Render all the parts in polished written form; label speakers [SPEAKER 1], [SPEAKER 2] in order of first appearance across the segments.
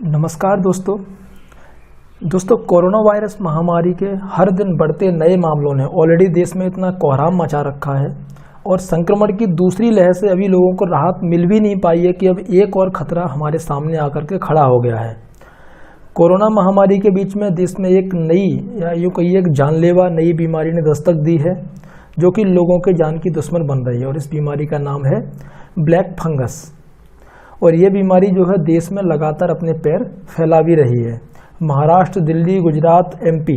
[SPEAKER 1] नमस्कार दोस्तों corona virus महामारी के हर दिन बढ़ते नए मामलों ने ऑलरेडी देश में इतना कोहराम मचा रखा है और संक्रमण की दूसरी लहर से अभी लोगों को राहत मिल भी नहीं पाई है कि अब एक और खतरा हमारे सामने आकर के खड़ा हो गया है। कोरोना महामारी के बीच में देश में एक नई या यूँ कहिए एक जानलेवा नई बीमारी ने दस्तक दी है जो कि लोगों के जान की दुश्मन बन रही है और इस बीमारी का नाम है ब्लैक फंगस। और ये बीमारी जो है देश में लगातार अपने पैर फैला भी रही है। महाराष्ट्र, दिल्ली, गुजरात, एमपी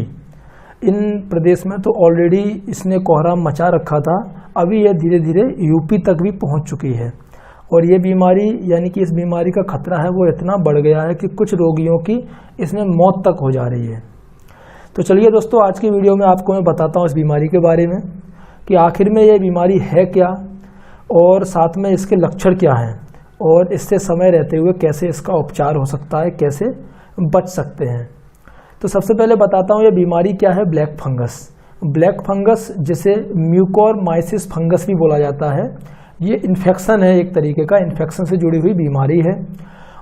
[SPEAKER 1] इन प्रदेश में तो ऑलरेडी इसने कोहराम मचा रखा था। अभी यह धीरे धीरे यूपी तक भी पहुंच चुकी है और ये बीमारी यानी कि इस बीमारी का खतरा है वो इतना बढ़ गया है कि कुछ रोगियों की इसमें मौत तक हो जा रही है। तो चलिए दोस्तों, आज की वीडियो में आपको मैं बताता हूँ इस बीमारी के बारे में कि आखिर में ये बीमारी है क्या और साथ में इसके लक्षण क्या हैं और इससे समय रहते हुए कैसे इसका उपचार हो सकता है, कैसे बच सकते हैं। तो सबसे पहले बताता हूँ ये बीमारी क्या है। Black fungus. ब्लैक फंगस जिसे म्यूकोरमाइसिस फंगस भी बोला जाता है, ये इन्फेक्शन है, एक तरीके का इन्फेक्शन से जुड़ी हुई बीमारी है।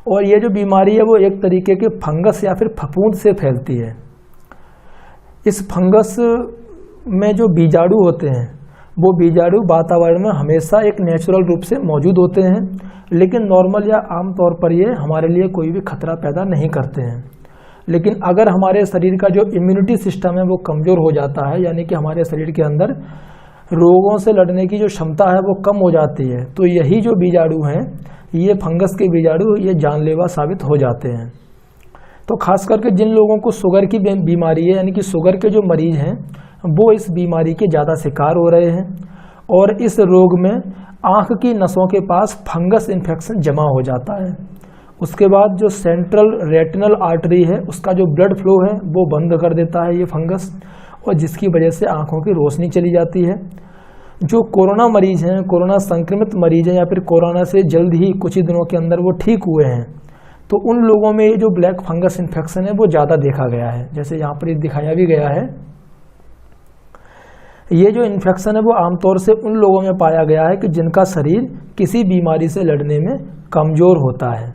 [SPEAKER 1] और ये जो बीमारी है वो एक तरीके के फंगस या फिर फफूंद से फैलती है। इस फंगस में जो बीजाणु होते हैं वो बीजाणु वातावरण में हमेशा एक नेचुरल रूप से मौजूद होते हैं, लेकिन नॉर्मल या आम तौर पर ये हमारे लिए कोई भी खतरा पैदा नहीं करते हैं। लेकिन अगर हमारे शरीर का जो इम्यूनिटी सिस्टम है वो कमज़ोर हो जाता है, यानी कि हमारे शरीर के अंदर रोगों से लड़ने की जो क्षमता है वो कम हो जाती है, तो यही जो बीजाणु हैं, ये फंगस के बीजाणु ये जानलेवा साबित हो जाते हैं। तो खास करके जिन लोगों को शुगर की बीमारी है, यानी कि शुगर के जो मरीज हैं वो इस बीमारी के ज़्यादा शिकार हो रहे हैं और इस रोग में आँख की नसों के पास फंगस इन्फेक्शन जमा हो जाता है। उसके बाद जो सेंट्रल रेटिनल आर्टरी है उसका जो ब्लड फ्लो है वो बंद कर देता है ये फंगस, और जिसकी वजह से आँखों की रोशनी चली जाती है। जो कोरोना मरीज हैं, कोरोना संक्रमित मरीज हैं या फिर कोरोना से जल्द ही कुछ ही दिनों के अंदर वो ठीक हुए हैं, तो उन लोगों में ये जो ब्लैक फंगस इन्फेक्शन है वो ज़्यादा देखा गया है। जैसे यहाँ पर दिखाया भी गया है, ये जो इन्फेक्शन है वो आमतौर से उन लोगों में पाया गया है कि जिनका शरीर किसी बीमारी से लड़ने में कमज़ोर होता है।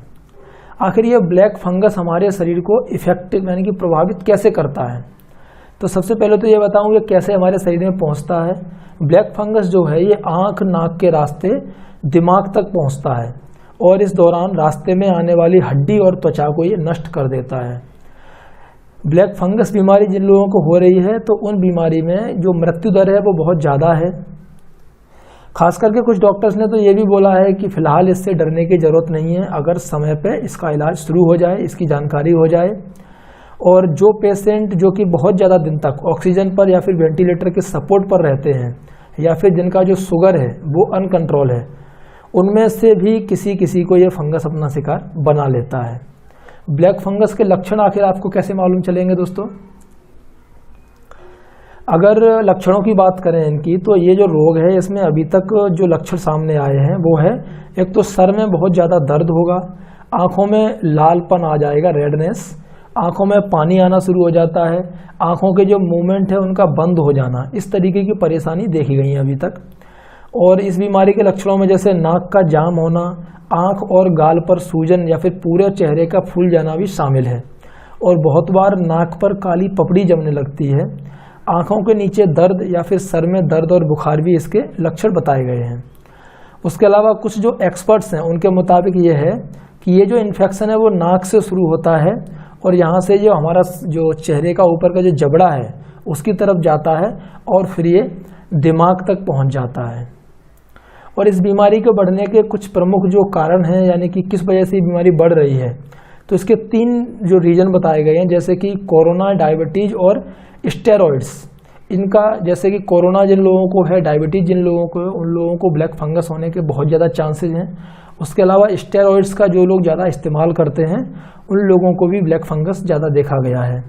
[SPEAKER 1] आखिर ये ब्लैक फंगस हमारे शरीर को इफेक्टिव यानी कि प्रभावित कैसे करता है, तो सबसे पहले तो ये बताऊंगा कैसे हमारे शरीर में पहुंचता है। ब्लैक फंगस जो है ये आँख नाक के रास्ते दिमाग तक पहुंचता है और इस दौरान रास्ते में आने वाली हड्डी और त्वचा को ये नष्ट कर देता है। ब्लैक फंगस बीमारी जिन लोगों को हो रही है तो उन बीमारी में जो मृत्यु दर है वो बहुत ज़्यादा है। खास करके कुछ डॉक्टर्स ने तो ये भी बोला है कि फ़िलहाल इससे डरने की ज़रूरत नहीं है, अगर समय पे इसका इलाज शुरू हो जाए, इसकी जानकारी हो जाए। और जो पेशेंट जो कि बहुत ज़्यादा दिन तक ऑक्सीजन पर या फिर वेंटिलेटर के सपोर्ट पर रहते हैं या फिर जिनका जो शुगर है वो अनकंट्रोल है, उनमें से भी किसी को ये फंगस अपना शिकार बना लेता है। ब्लैक फंगस के लक्षण आखिर आपको कैसे मालूम चलेंगे दोस्तों? अगर लक्षणों की बात करें इनकी, तो ये जो रोग है इसमें अभी तक जो लक्षण सामने आए हैं वो है, एक तो सर में बहुत ज़्यादा दर्द होगा, आँखों में लालपन आ जाएगा, रेडनेस, आँखों में पानी आना शुरू हो जाता है, आँखों के जो मूवमेंट है उनका बंद हो जाना, इस तरीके की परेशानी देखी गई है अभी तक। और इस बीमारी के लक्षणों में जैसे नाक का जाम होना, आँख और गाल पर सूजन या फिर पूरे चेहरे का फूल जाना भी शामिल है। और बहुत बार नाक पर काली पपड़ी जमने लगती है। आँखों के नीचे दर्द या फिर सर में दर्द और बुखार भी इसके लक्षण बताए गए हैं। उसके अलावा कुछ जो एक्सपर्ट्स हैं उनके मुताबिक ये है कि ये जो इन्फेक्शन है वो नाक से शुरू होता है और यहाँ से जो हमारा जो चेहरे का ऊपर का जो जबड़ा है उसकी तरफ जाता है और फिर ये दिमाग तक पहुँच जाता है। और इस बीमारी के बढ़ने के कुछ प्रमुख जो कारण हैं, यानी कि किस वजह से ये बीमारी बढ़ रही है, तो इसके 3 जो रीजन बताए गए हैं, जैसे कि कोरोना, डायबिटीज़ और स्टेरॉइड्स। इनका जैसे कि कोरोना जिन लोगों को है, डायबिटीज़ जिन लोगों को है, उन लोगों को ब्लैक फंगस होने के बहुत ज़्यादा चांसेस हैं। उसके अलावा स्टेरॉइड्स का जो लोग ज़्यादा इस्तेमाल करते हैं उन लोगों को भी ब्लैक फंगस ज़्यादा देखा गया है।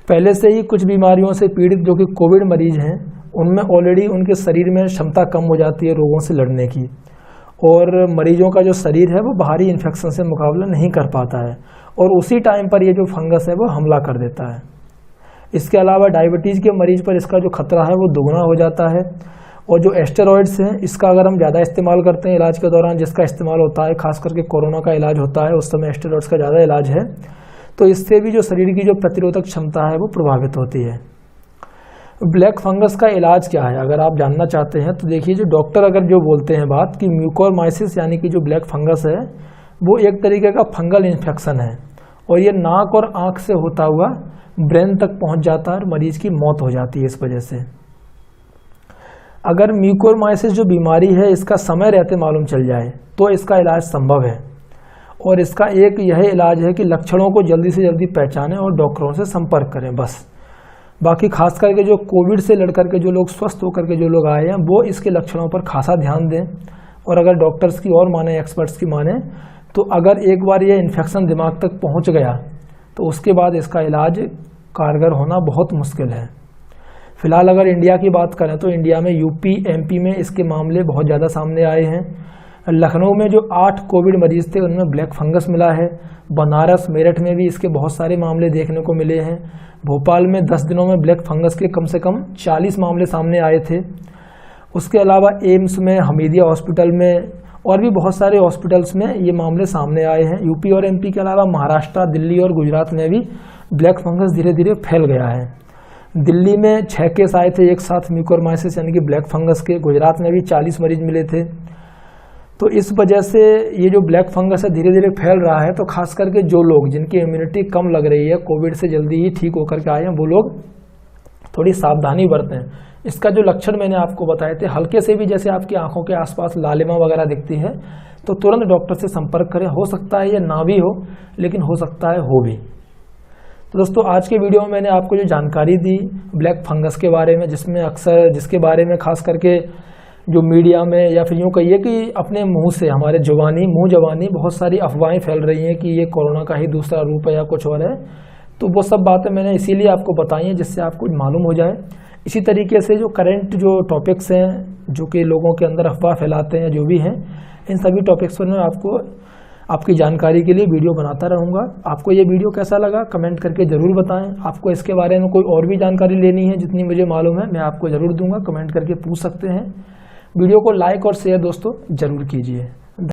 [SPEAKER 1] पहले से ही कुछ बीमारियों से पीड़ित जो कि कोविड मरीज हैं उनमें ऑलरेडी उनके शरीर में क्षमता कम हो जाती है रोगों से लड़ने की, और मरीजों का जो शरीर है वो बाहरी इन्फेक्शन से मुकाबला नहीं कर पाता है और उसी टाइम पर ये जो फंगस है वो हमला कर देता है। इसके अलावा डायबिटीज़ के मरीज पर इसका जो खतरा है वो दोगुना हो जाता है और जो एस्टेरॉइड्स हैं इसका अगर हम ज़्यादा इस्तेमाल करते हैं इलाज के दौरान, जिसका इस्तेमाल होता है खास करके कोरोना का इलाज होता है उस समय एस्टेरॉइड्स का ज़्यादा इलाज है, तो इससे भी जो शरीर की जो प्रतिरोधक क्षमता है वो प्रभावित होती है। ब्लैक फंगस का इलाज क्या है अगर आप जानना चाहते हैं तो देखिए, जो डॉक्टर अगर जो बोलते हैं बात कि म्यूकोरमाइसिस यानी कि जो ब्लैक फंगस है वो एक तरीके का फंगल इन्फेक्शन है और ये नाक और आँख से होता हुआ ब्रेन तक पहुंच जाता है और मरीज की मौत हो जाती है इस वजह से। अगर म्यूकोरमाइसिस जो बीमारी है इसका समय रहते मालूम चल जाए तो इसका इलाज संभव है और इसका एक यह इलाज है कि लक्षणों को जल्दी से जल्दी पहचानें और डॉक्टरों से संपर्क करें बस। बाकी खास करके जो कोविड से लड़ करके जो लोग स्वस्थ होकर के जो लोग आए हैं वो इसके लक्षणों पर खासा ध्यान दें और अगर डॉक्टर्स की और माने, एक्सपर्ट्स की माने, तो अगर एक बार ये इन्फेक्शन दिमाग तक पहुंच गया तो उसके बाद इसका इलाज कारगर होना बहुत मुश्किल है। फिलहाल अगर इंडिया की बात करें तो इंडिया में यूपी, एमपी में इसके मामले बहुत ज़्यादा सामने आए हैं। लखनऊ में जो 8 कोविड मरीज थे उनमें ब्लैक फंगस मिला है। बनारस, मेरठ में भी इसके बहुत सारे मामले देखने को मिले हैं। भोपाल में 10 दिनों में ब्लैक फंगस के कम से कम 40 मामले सामने आए थे। उसके अलावा एम्स में, हमीदिया हॉस्पिटल में और भी बहुत सारे हॉस्पिटल्स में ये मामले सामने आए हैं। यूपी और एमपी के अलावा महाराष्ट्र, दिल्ली और गुजरात में भी ब्लैक फंगस धीरे धीरे फैल गया है। दिल्ली में 6 केस आए थे एक साथ म्यूकोरमाइसिस यानी कि ब्लैक फंगस के। गुजरात में भी 40 मरीज मिले थे। तो इस वजह से ये जो ब्लैक फंगस है धीरे धीरे फैल रहा है। तो खास करके जो लोग जिनकी इम्यूनिटी कम लग रही है, कोविड से जल्दी ही ठीक होकर के आए हैं, वो लोग थोड़ी सावधानी बरतें। इसका जो लक्षण मैंने आपको बताए थे, हल्के से भी जैसे आपकी आंखों के आसपास लालिमा वगैरह दिखती है तो तुरंत डॉक्टर से संपर्क करें। हो सकता है ये ना भी हो, लेकिन हो सकता है हो भी। तो दोस्तों, आज के वीडियो में मैंने आपको जो जानकारी दी ब्लैक फंगस के बारे में, जिसके बारे में खास करके जो मीडिया में या फिर यूँ कहिए कि अपने मुंह से हमारे मुंह जबानी बहुत सारी अफवाहें फैल रही हैं कि ये कोरोना का ही दूसरा रूप है या कुछ और है, तो वो सब बातें मैंने इसीलिए आपको बताई हैं जिससे आपको मालूम हो जाए। इसी तरीके से जो करंट जो टॉपिक्स हैं जो कि लोगों के अंदर अफवाह फैलाते हैं, जो भी हैं, इन सभी टॉपिक्स पर मैं आपको आपकी जानकारी के लिए वीडियो बनाता रहूँगा। आपको ये वीडियो कैसा लगा कमेंट करके ज़रूर बताएं। आपको इसके बारे में कोई और भी जानकारी लेनी है, जितनी मुझे मालूम है मैं आपको ज़रूर दूंगा, कमेंट करके पूछ सकते हैं। वीडियो को लाइक और शेयर दोस्तों ज़रूर कीजिए।